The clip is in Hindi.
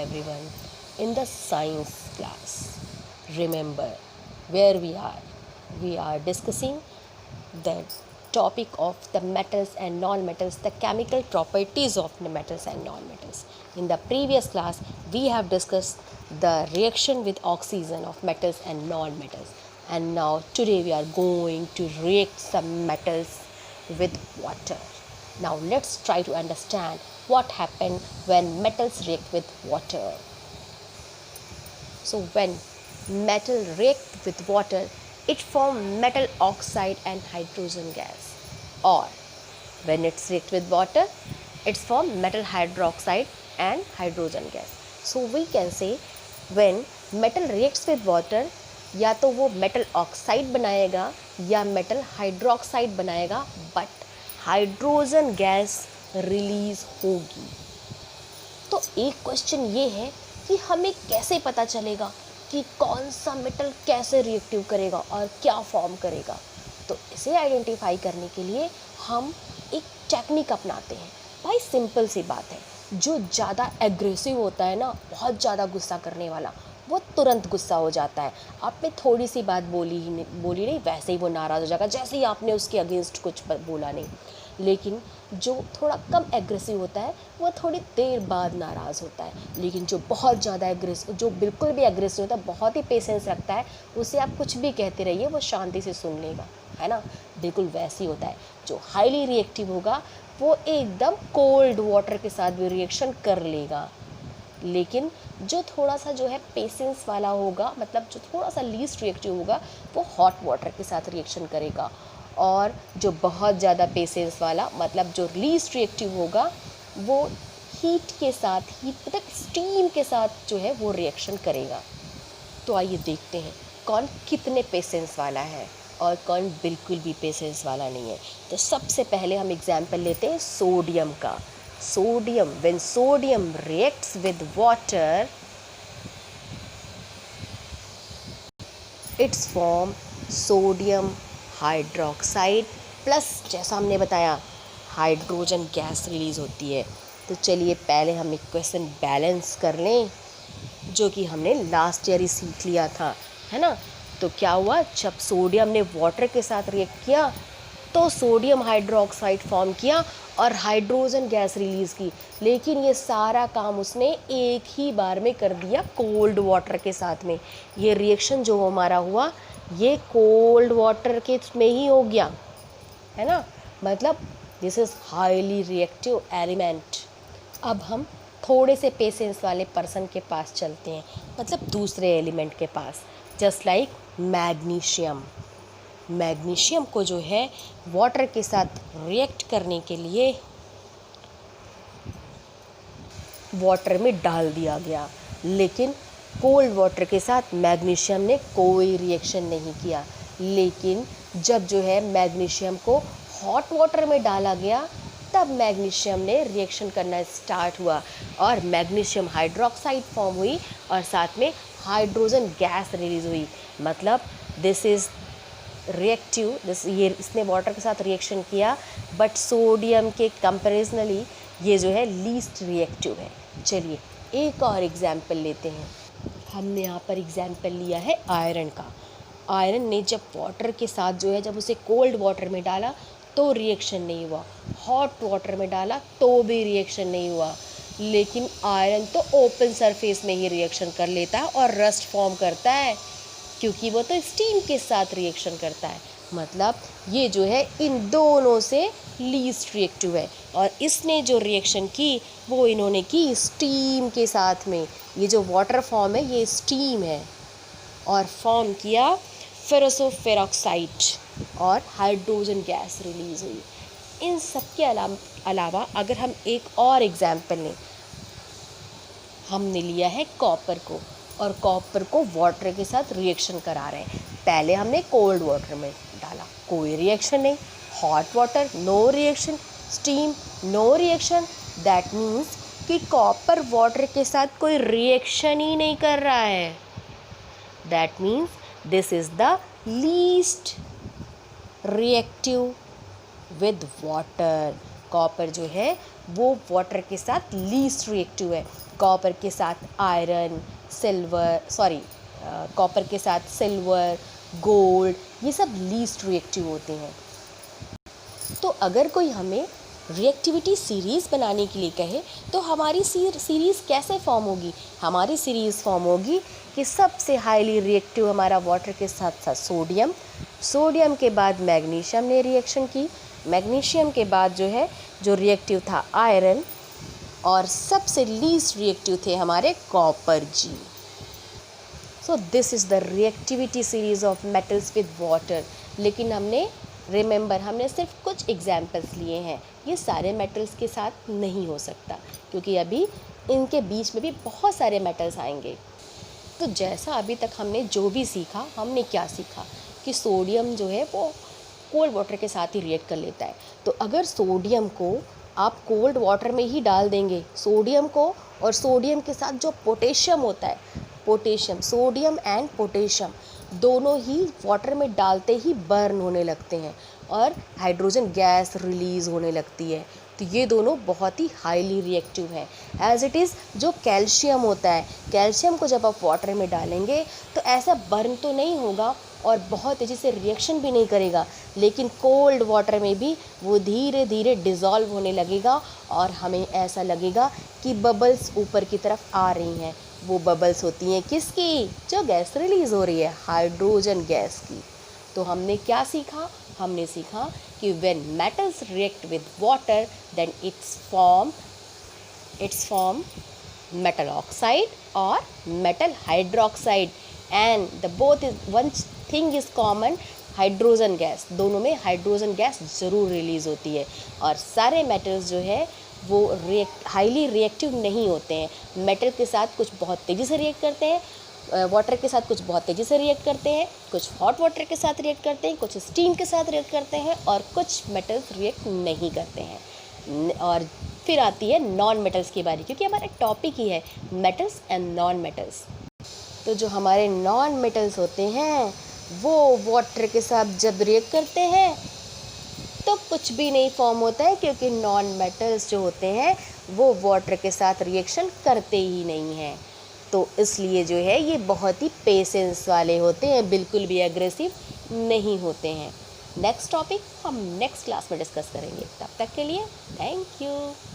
everyone. In the science class, remember where we are. We are discussing the topic of the metals and non-metals, the chemical properties of the metals and non-metals. In the previous class, we have discussed the reaction with oxygen of metals and non-metals. And now today we are going to react some metals with water. Now let's try to understand what happened when metals react with water. So when metal react with water, it forms metal oxide and hydrogen gas. Or when it's react with water, it's formed metal hydroxide and hydrogen gas. So we can say when metal reacts with water, या तो वो मेटल ऑक्साइड बनाएगा या मेटल हाइड्रोक्साइड बनाएगा, बट हाइड्रोजन गैस रिलीज होगी. तो एक क्वेश्चन ये है कि हमें कैसे पता चलेगा कि कौन सा मेटल कैसे रिएक्टिव करेगा और क्या फॉर्म करेगा. तो इसे आइडेंटिफाई करने के लिए हम एक टेक्निक अपनाते हैं. भाई सिंपल सी बात है, जो ज़्यादा एग्रेसिव होता है ना, बहुत ज़्यादा गुस्सा करने वाला, वो तुरंत गुस्सा हो जाता है. आपने थोड़ी सी बात बोली नहीं, वैसे ही वो नाराज़ हो जाएगा, जैसे ही आपने उसके अगेंस्ट कुछ बोला नहीं. लेकिन जो थोड़ा कम एग्रेसिव होता है वो थोड़ी देर बाद नाराज़ होता है. लेकिन जो बहुत ज़्यादा एग्रेसिव, जो बिल्कुल भी एग्रेसिव होता है, बहुत ही पेशेंस रखता है, उसे आप कुछ भी कहते रहिए वो शांति से सुन लेगा, है ना. बिल्कुल वैसे ही होता है. जो हाईली रिएक्टिव होगा वो एकदम कोल्ड वाटर के साथ भी रिएक्शन कर लेगा. लेकिन जो थोड़ा सा जो है पेशेंस वाला होगा, मतलब जो थोड़ा सा लीस्ट रिएक्टिव होगा, वो हॉट वाटर के साथ रिएक्शन करेगा. और जो बहुत ज़्यादा पेशेंस वाला, मतलब जो लीस्ट रिएक्टिव होगा, वो हीट के साथ, हीट मतलब स्टीम के साथ जो है वो रिएक्शन करेगा. तो आइए देखते हैं कौन कितने पेशेंस वाला है और कौन बिल्कुल भी पेशेंस वाला नहीं है. तो सबसे पहले हम एग्जाम्पल लेते हैं सोडियम का. Sodium, when sodium reacts with water, it's form sodium hydroxide plus जैसा हमने बताया हाइड्रोजन गैस रिलीज होती है. तो चलिए पहले हम इक्वेशन बैलेंस कर लें, जो कि हमने लास्ट ईयर ही सीख लिया था, है ना. तो क्या हुआ, जब सोडियम ने वाटर के साथ रिएक्ट किया तो सोडियम हाइड्रोक्साइड फॉर्म किया और हाइड्रोजन गैस रिलीज़ की. लेकिन ये सारा काम उसने एक ही बार में कर दिया कोल्ड वाटर के साथ में. ये रिएक्शन जो हमारा हुआ ये कोल्ड वाटर के में ही हो गया, है ना. मतलब this is highly reactive element. अब हम थोड़े से पेशेंस वाले पर्सन के पास चलते हैं, मतलब दूसरे एलिमेंट के पास. Just like magnesium. मैग्नीशियम को जो है वाटर के साथ रिएक्ट करने के लिए वाटर में डाल दिया गया, लेकिन कोल्ड वाटर के साथ मैग्नीशियम ने कोई रिएक्शन नहीं किया. लेकिन जब जो है मैग्नीशियम को हॉट वाटर में डाला गया, तब मैग्नीशियम ने रिएक्शन करना स्टार्ट हुआ और मैग्नीशियम हाइड्रोक्साइड फॉर्म हुई और साथ में हाइड्रोजन गैस रिलीज हुई. मतलब दिस इज़ रिएक्टिव, ये इसने वाटर के साथ रिएक्शन किया, बट सोडियम के कंपैरिजनली ये जो है लीस्ट रिएक्टिव है. चलिए एक और एग्जाम्पल लेते हैं. हमने यहाँ पर एग्जाम्पल लिया है आयरन का. आयरन ने जब वाटर के साथ जो है, जब उसे कोल्ड वाटर में डाला तो रिएक्शन नहीं हुआ, हॉट वाटर में डाला तो भी रिएक्शन नहीं हुआ. लेकिन आयरन तो ओपन सरफेस में ही रिएक्शन कर लेता है और रस्ट फॉर्म करता है, क्योंकि वो तो स्टीम के साथ रिएक्शन करता है. मतलब ये जो है इन दोनों से लीस्ट रिएक्टिव है. और इसने जो रिएक्शन की वो इन्होंने की स्टीम के साथ में. ये जो वाटर फॉर्म है ये स्टीम है और फॉर्म किया फेरोसोफेरोक्साइड और हाइड्रोजन गैस रिलीज हुई. इन सब के अलावा अगर हम एक और एग्जाम्पल लें, हमने लिया है कॉपर को, और कॉपर को वाटर के साथ रिएक्शन करा रहे हैं. पहले हमने कोल्ड वाटर में डाला, कोई रिएक्शन नहीं. Hot water no reaction, steam no reaction. That means कि कॉपर वाटर के साथ कोई रिएक्शन ही नहीं कर रहा है. That means this is the least reactive with water. Copper जो है वो वाटर के साथ लीस्ट रिएक्टिव है. कॉपर के साथ आयरन, कॉपर के साथ सिल्वर, गोल्ड, ये सब लीस्ट रिएक्टिव होते हैं। तो अगर कोई हमें रिएक्टिविटी सीरीज़ बनाने के लिए कहे तो हमारी सीरीज़ कैसे फॉर्म होगी? हमारी सीरीज़ फॉर्म होगी कि सबसे हाईली रिएक्टिव हमारा वाटर के साथ साथ सोडियम के बाद मैग्नीशियम ने रिएक्शन की, मैग्नीशियम के बाद जो रिएक्टिव था आयरन, और सबसे लीस्ट रिएक्टिव थे हमारे copper ji. So this is the reactivity series of metals with water. लेकिन हमने सिर्फ कुछ एग्जाम्पल्स लिए हैं, ये सारे मेटल्स के साथ नहीं हो सकता क्योंकि अभी इनके बीच में भी बहुत सारे मेटल्स आएंगे। तो जैसा अभी तक हमने जो भी सीखा, हमने क्या सीखा कि सोडियम वो कोल्ड वाटर के साथ ही रिएक्ट कर लेता है। तो अगर सोडियम को आप कोल्ड वाटर में ही डाल देंगे, सोडियम को, और सोडियम के साथ जो पोटेशियम होता है, सोडियम एंड पोटेशियम दोनों ही वाटर में डालते ही बर्न होने लगते हैं और हाइड्रोजन गैस रिलीज़ होने लगती है। तो ये दोनों बहुत ही हाईली रिएक्टिव हैं। एज इट इज़ जो कैल्शियम होता है, कैल्शियम को जब आप वाटर में डालेंगे तो ऐसा बर्न तो नहीं होगा और बहुत तेज़ी से रिएक्शन भी नहीं करेगा, लेकिन कोल्ड वाटर में भी वो धीरे धीरे डिज़ोल्व होने लगेगा और हमें ऐसा लगेगा कि बबल्स ऊपर की तरफ आ रही हैं। वो बबल्स होती हैं किसकी? जो गैस रिलीज़ हो रही है, हाइड्रोजन गैस की। तो हमने क्या सीखा? हमने सीखा कि when metals react with water then its form metal oxide or metal hydroxide, and the both is one thing is common, hydrogen gas. दोनों में हाइड्रोजन गैस ज़रूर रिलीज़ होती है। और सारे मेटल्स वो हाईली रिएक्टिव नहीं होते हैं। मेटल के साथ कुछ बहुत तेज़ी से रिएक्ट करते हैं, वाटर के साथ कुछ बहुत तेज़ी से रिएक्ट करते हैं, कुछ हॉट वाटर के साथ रिएक्ट करते हैं, कुछ स्टीम के साथ रिएक्ट करते हैं, और कुछ मेटल्स रिएक्ट नहीं करते हैं। और फिर आती है नॉन मेटल्स की बारी, क्योंकि हमारा टॉपिक ही है मेटल्स एंड नॉन मेटल्स। तो जो हमारे नॉन मेटल्स होते हैं वो वाटर के साथ जब रिएक्ट करते हैं तो कुछ भी नहीं फॉर्म होता है, क्योंकि नॉन मेटल्स जो होते हैं वो वाटर के साथ रिएक्शन करते ही नहीं हैं। तो इसलिए ये बहुत ही पेशेंस वाले होते हैं, बिल्कुल भी एग्रेसिव नहीं होते हैं। नेक्स्ट टॉपिक हम नेक्स्ट क्लास में डिस्कस करेंगे। तब तक के लिए थैंक यू।